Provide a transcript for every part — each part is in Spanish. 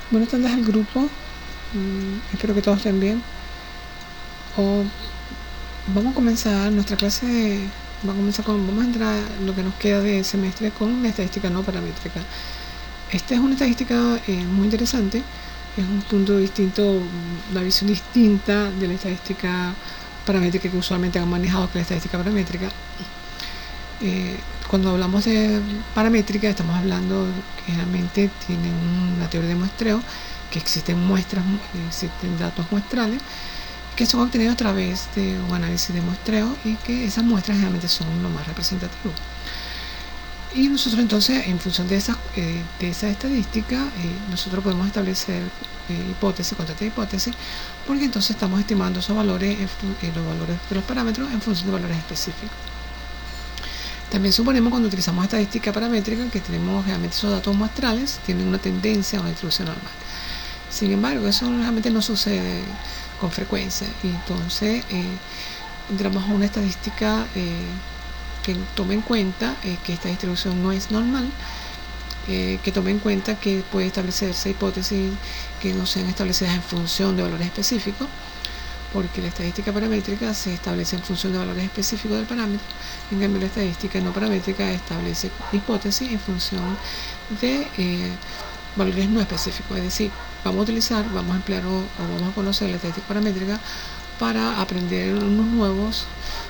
Buenas tardes al grupo. Espero que todos estén bien. Vamos a comenzar nuestra clase. Vamos a entrar lo que nos queda de semestre con la estadística no paramétrica. Esta es una estadística muy interesante. Es un punto distinto, una visión distinta de la estadística paramétrica que usualmente han manejado, que es la estadística paramétrica. Cuando hablamos de paramétrica, estamos hablando que generalmente tienen una teoría de muestreo, que existen muestras, existen datos muestrales que son obtenidos a través de un análisis de muestreo, y que esas muestras generalmente son lo más representativo. Y nosotros entonces, en función de esa estadística, nosotros podemos establecer hipótesis, contraste de hipótesis, porque entonces estamos estimando esos valores, los valores de los parámetros en función de valores específicos. También suponemos, cuando utilizamos estadística paramétrica, que tenemos realmente esos datos muestrales tienen una tendencia a una distribución normal. Sin embargo, eso realmente no sucede con frecuencia, y entonces entramos a una estadística que tome en cuenta que esta distribución no es normal, que tome en cuenta que puede establecerse hipótesis que no sean establecidas en función de valores específicos, porque la estadística paramétrica se establece en función de valores específicos del parámetro. En cambio, la estadística no paramétrica establece hipótesis en función de valores no específicos. Es decir, vamos a emplear o vamos a conocer la estadística paramétrica para aprender unos nuevos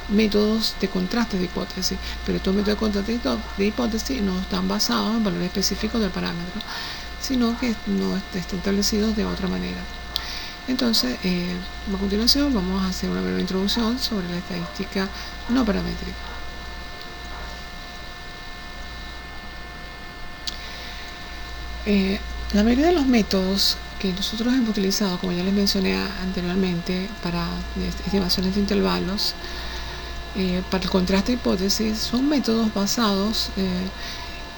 métodos de contraste de hipótesis, pero estos métodos de contraste de hipótesis no están basados en valores específicos del parámetro, sino que no están establecidos de otra manera. Entonces, a continuación vamos a hacer una breve introducción sobre la estadística no paramétrica. La mayoría de los métodos que nosotros hemos utilizado, como ya les mencioné anteriormente, para estimaciones de intervalos, para el contraste de hipótesis, son métodos basados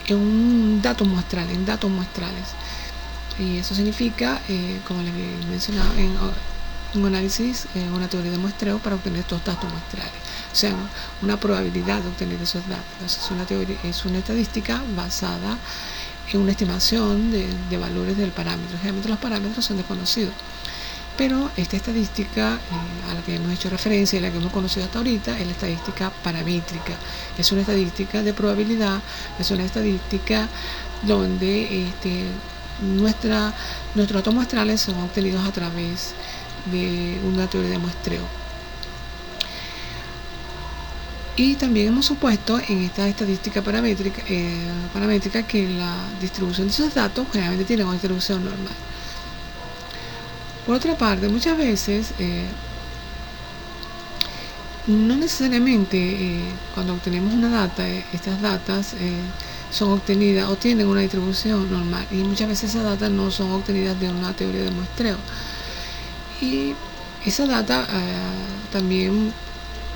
en un dato muestral, en datos muestrales. Y eso significa, como les mencionaba, en un análisis, una teoría de muestreo para obtener estos datos muestrales. O sea, una probabilidad de obtener esos datos. Es una estadística basada en una estimación de valores del parámetro. Generalmente los parámetros son desconocidos. Pero esta estadística a la que hemos hecho referencia y la que hemos conocido hasta ahorita es la estadística paramétrica. Es una estadística de probabilidad, es una estadística donde nuestros datos muestrales son obtenidos a través de una teoría de muestreo. Y también hemos supuesto en esta estadística paramétrica que la distribución de esos datos generalmente tiene una distribución normal. Por otra parte, muchas veces no necesariamente cuando obtenemos una data, estas datas son obtenidas o tienen una distribución normal, y muchas veces esas datas no son obtenidas de una teoría de muestreo. Y esa data también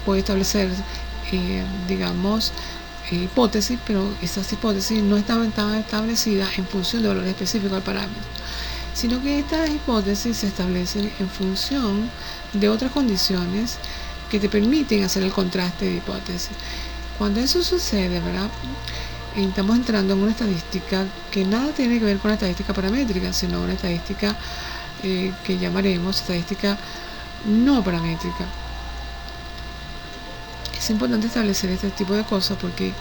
puede establecer, digamos, hipótesis, pero esas hipótesis no estaban establecidas en función de valores específicos del parámetro, sino que estas hipótesis se establecen en función de otras condiciones que te permiten hacer el contraste de hipótesis. Cuando eso sucede, ¿verdad?, estamos entrando en una estadística que nada tiene que ver con la estadística paramétrica, sino una estadística que llamaremos estadística no paramétrica. Es importante establecer este tipo de cosas porque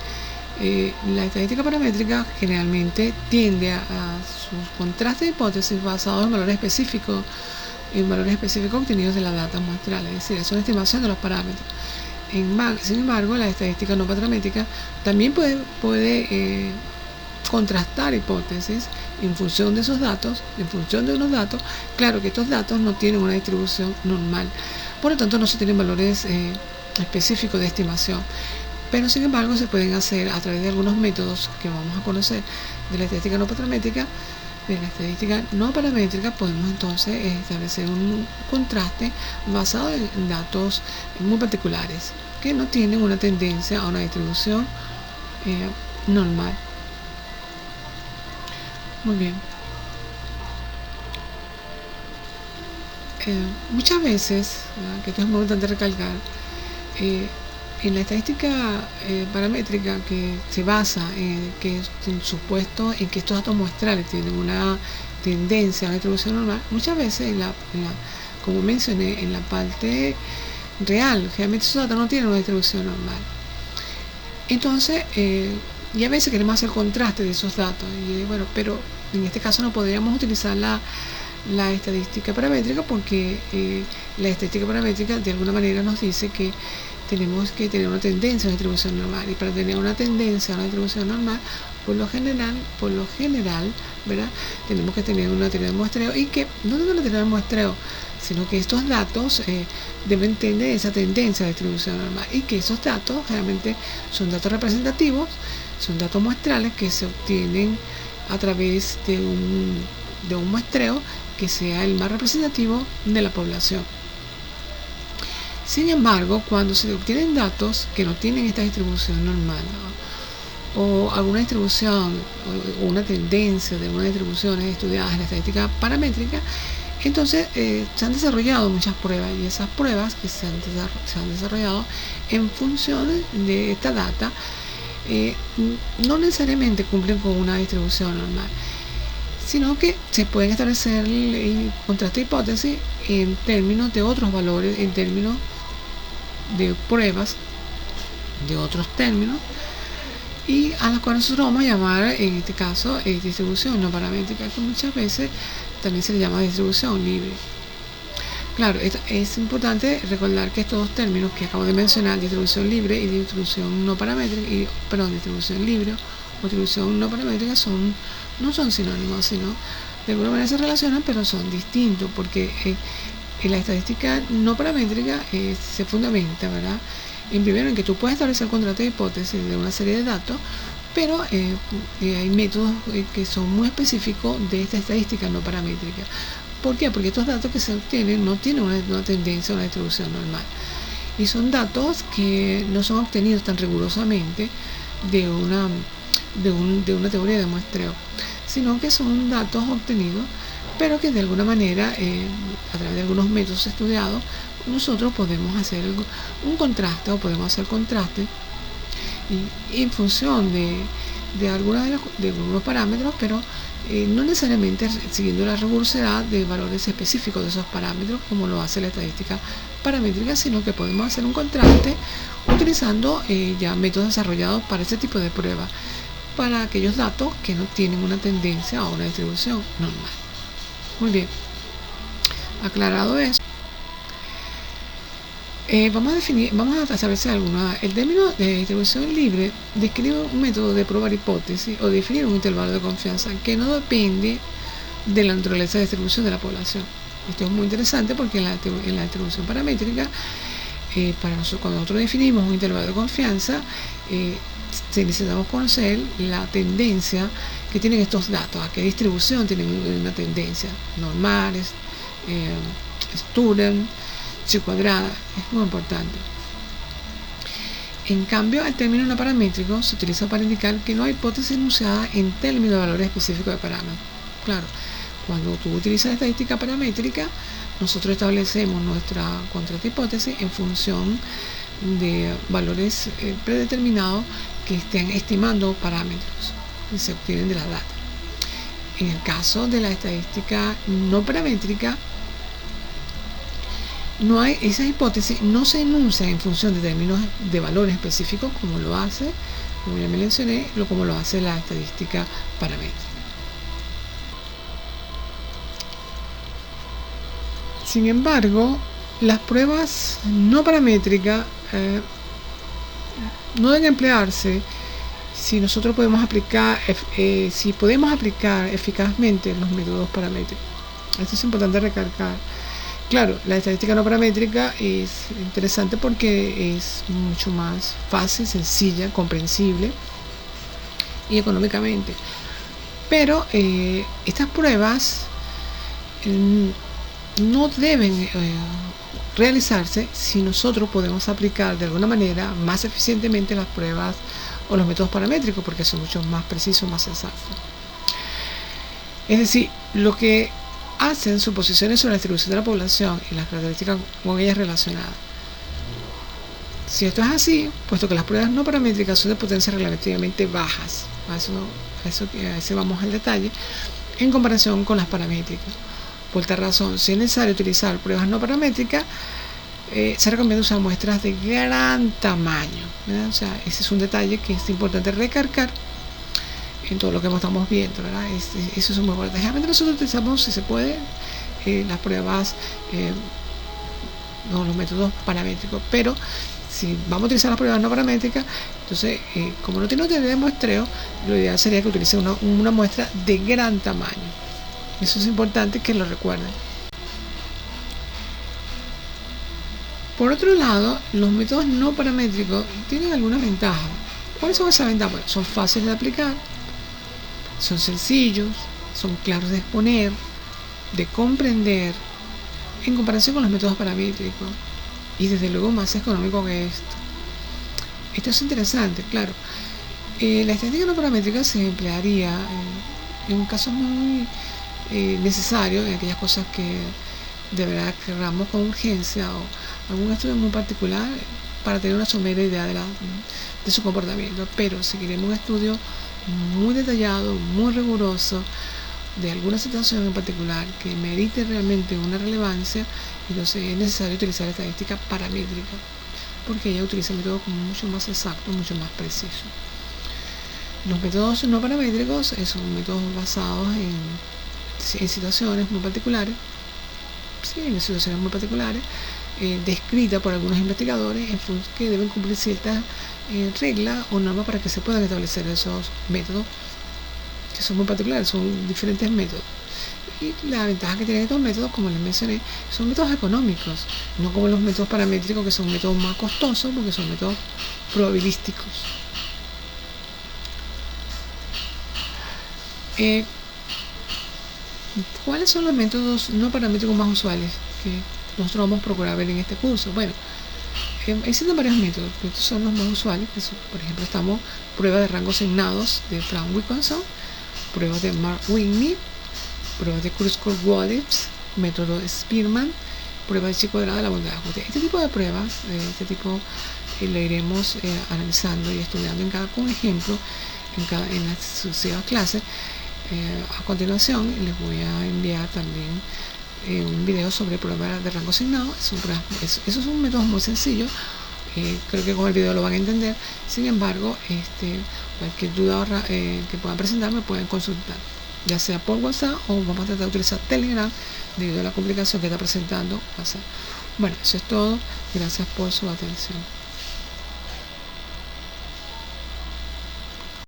la estadística paramétrica generalmente tiende a sus contrastes de hipótesis basados en valores específicos obtenidos de la data muestral, es decir, es una estimación de los parámetros. Sin embargo, la estadística no paramétrica también puede contrastar hipótesis en función de esos datos, en función de unos datos. Claro que estos datos no tienen una distribución normal, por lo tanto no se tienen valores específicos de estimación, pero sin embargo se pueden hacer a través de algunos métodos que vamos a conocer de la estadística no paramétrica. De la estadística no paramétrica podemos entonces establecer un contraste basado en datos muy particulares que no tienen una tendencia a una distribución normal. Muy bien. Muchas veces, que esto es muy importante recalcar, En la estadística paramétrica, que se basa en que el supuesto en que estos datos muestrales tienen una tendencia a una distribución normal, muchas veces como mencioné, en la parte real, realmente esos datos no tienen una distribución normal. Entonces, y a veces queremos hacer contraste de esos datos, y bueno, pero en este caso no podríamos utilizar la estadística paramétrica, porque la estadística paramétrica de alguna manera nos dice que tenemos que tener una tendencia a una distribución normal, y para tener una tendencia a una distribución normal, por lo general, ¿verdad? Tenemos que tener una teoría de muestreo, y que no tengo una teoría de muestreo, sino que estos datos deben tener esa tendencia a la distribución normal, y que esos datos realmente son datos representativos, son datos muestrales que se obtienen a través de un muestreo que sea el más representativo de la población. Sin embargo, cuando se obtienen datos que no tienen esta distribución normal, ¿no?, o alguna distribución o una tendencia de unas distribuciones estudiadas en la estadística paramétrica, entonces se han desarrollado muchas pruebas, y esas pruebas que se han desarrollado en función de esta data no necesariamente cumplen con una distribución normal, sino que se pueden establecer el contraste de hipótesis en términos de otros valores, en términos de pruebas de otros términos, y a las cuales nosotros vamos a llamar, en este caso, distribución no paramétrica, que muchas veces también se le llama distribución libre. Claro, es importante recordar que estos dos términos que acabo de mencionar, distribución libre y distribución no paramétrica, distribución libre o distribución no paramétrica, no son sinónimos, sino de alguna manera se relacionan, pero son distintos, porque en la estadística no paramétrica se fundamenta, ¿verdad?, en primero en que tú puedes establecer contraste de hipótesis de una serie de datos, pero hay métodos que son muy específicos de esta estadística no paramétrica. ¿Por qué? Porque estos datos que se obtienen no tienen una tendencia a una distribución normal, y son datos que no son obtenidos tan rigurosamente de una teoría de muestreo, sino que son datos obtenidos, pero que de alguna manera, a través de algunos métodos estudiados, nosotros podemos hacer un contraste, o podemos hacer contraste en función de algunos parámetros, pero no necesariamente siguiendo la rigurosidad de valores específicos de esos parámetros, como lo hace la estadística paramétrica, sino que podemos hacer un contraste utilizando ya métodos desarrollados para ese tipo de pruebas, para aquellos datos que no tienen una tendencia a una distribución normal. Muy bien, aclarado eso, vamos a establecer el término de distribución libre describe un método de probar hipótesis o definir un intervalo de confianza que no depende de la naturaleza de distribución de la población. Esto es muy interesante, porque en la distribución paramétrica, cuando nosotros definimos un intervalo de confianza, necesitamos conocer la tendencia que tienen estos datos, a qué distribución tienen una tendencia: normales, student, chi cuadrada. Es muy importante. En cambio, el término no paramétrico se utiliza para indicar que no hay hipótesis enunciada en términos de valores específicos de parámetros. Claro, cuando tú utilizas estadística paramétrica, nosotros establecemos nuestra contrahipótesis en función de valores predeterminados que estén estimando parámetros que se obtienen de la data. En el caso de la estadística no paramétrica, esa hipótesis no se enuncia en función de términos de valores específicos, como ya me mencioné, como lo hace la estadística paramétrica. Sin embargo, las pruebas no paramétricas no deben emplearse si nosotros podemos aplicar eficazmente los métodos paramétricos. Esto es importante recalcar. Claro, la estadística no paramétrica es interesante porque es mucho más fácil, sencilla, comprensible y económicamente. Pero estas pruebas no deben realizarse si nosotros podemos aplicar de alguna manera más eficientemente las pruebas o los métodos paramétricos, porque son mucho más precisos, más exactos. Es decir, lo que hacen suposiciones sobre la distribución de la población y las características con ellas relacionadas. Si esto es así, puesto que las pruebas no paramétricas son de potencias relativamente bajas, a ese vamos al detalle, en comparación con las paramétricas. Por tal razón, si es necesario utilizar pruebas no paramétricas, se recomienda usar muestras de gran tamaño, ¿verdad? O sea, ese es un detalle que es importante recargar en todo lo que estamos viendo, ¿verdad? Eso es muy importante. Generalmente nosotros utilizamos, si se puede, las pruebas, los métodos paramétricos, pero si vamos a utilizar las pruebas no paramétricas, entonces, como no tiene teoría de muestreo, lo ideal sería que utilice una muestra de gran tamaño. Eso es importante que lo recuerden. Por otro lado, los métodos no paramétricos tienen algunas ventajas. ¿Cuáles son esas ventajas? Bueno, son fáciles de aplicar, son sencillos, son claros de exponer, de comprender, en comparación con los métodos paramétricos, y desde luego más económico que esto. Esto es interesante, claro. La estadística no paramétrica se emplearía en un caso muy necesario, en aquellas cosas que de verdad querramos con urgencia o algún estudio muy particular para tener una somera idea de su comportamiento. Pero si queremos un estudio muy detallado, muy riguroso de alguna situación en particular que merite realmente una relevancia, entonces es necesario utilizar estadística paramétrica, porque ella utiliza métodos mucho más exactos, mucho más precisos. Los métodos no paramétricos son métodos basados en situaciones muy particulares, en situaciones muy particulares, descritas por algunos investigadores que deben cumplir ciertas reglas o normas para que se puedan establecer esos métodos, que son muy particulares, son diferentes métodos. Y la ventaja que tienen estos métodos, como les mencioné, son métodos económicos, no como los métodos paramétricos, que son métodos más costosos porque son métodos probabilísticos. ¿Cuáles son los métodos no paramétricos más usuales que nosotros vamos a procurar ver en este curso? Bueno, existen varios métodos, pero estos son los más usuales. Por ejemplo, estamos pruebas de rangos asignados de Frank Wilkinson, pruebas de Mark Whitney, pruebas de Kruskal-Wallis, método Spearman, pruebas de chi cuadrado de la bondad de ajuste. Este tipo de pruebas, lo iremos analizando y estudiando con ejemplo en las sucesivas clases. A continuación les voy a enviar también un video sobre pruebas de rango asignado. Esos son métodos muy sencillos, creo que con el video lo van a entender. Sin embargo, cualquier duda que puedan presentar me pueden consultar, ya sea por WhatsApp o vamos a tratar de utilizar Telegram debido a la complicación que está presentando WhatsApp. Bueno, eso es todo. Gracias por su atención.